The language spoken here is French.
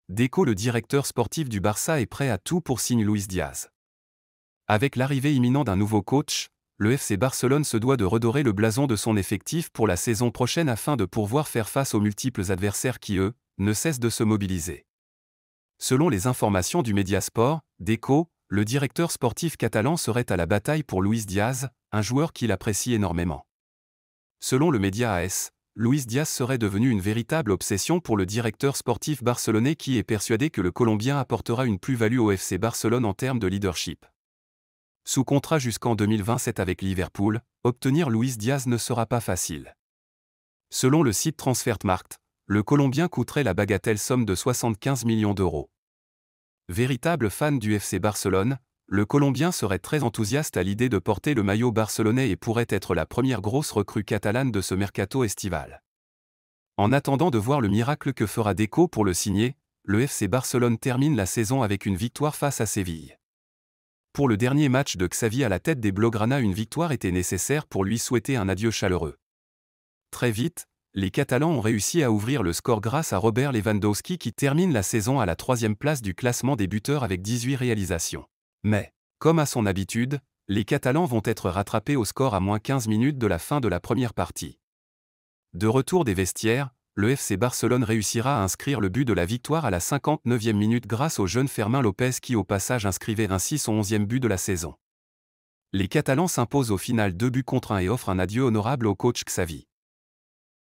Deco, le directeur sportif du Barça, est prêt à tout pour signer Luis Diaz. Avec l'arrivée imminente d'un nouveau coach, le FC Barcelone se doit de redorer le blason de son effectif pour la saison prochaine afin de pouvoir faire face aux multiples adversaires qui, eux, ne cessent de se mobiliser. Selon les informations du Mediasport, Deco, le directeur sportif catalan, serait à la bataille pour Luis Diaz, un joueur qu'il apprécie énormément. Selon le média AS, Luis Diaz serait devenu une véritable obsession pour le directeur sportif barcelonais qui est persuadé que le Colombien apportera une plus-value au FC Barcelone en termes de leadership. Sous contrat jusqu'en 2027 avec Liverpool, obtenir Luis Diaz ne sera pas facile. Selon le site Transfermarkt, le Colombien coûterait la bagatelle somme de 75 millions d'euros. Véritable fan du FC Barcelone, le Colombien serait très enthousiaste à l'idée de porter le maillot barcelonais et pourrait être la première grosse recrue catalane de ce mercato estival. En attendant de voir le miracle que fera Deco pour le signer, le FC Barcelone termine la saison avec une victoire face à Séville. Pour le dernier match de Xavi à la tête des Blaugrana, une victoire était nécessaire pour lui souhaiter un adieu chaleureux. Très vite, les Catalans ont réussi à ouvrir le score grâce à Robert Lewandowski qui termine la saison à la 3e place du classement des buteurs avec 18 réalisations. Mais, comme à son habitude, les Catalans vont être rattrapés au score à moins 15 minutes de la fin de la première partie. De retour des vestiaires, le FC Barcelone réussira à inscrire le but de la victoire à la 59e minute grâce au jeune Fermín López qui au passage inscrivait ainsi son 11e but de la saison. Les Catalans s'imposent au final 2 buts contre 1 et offrent un adieu honorable au coach Xavi.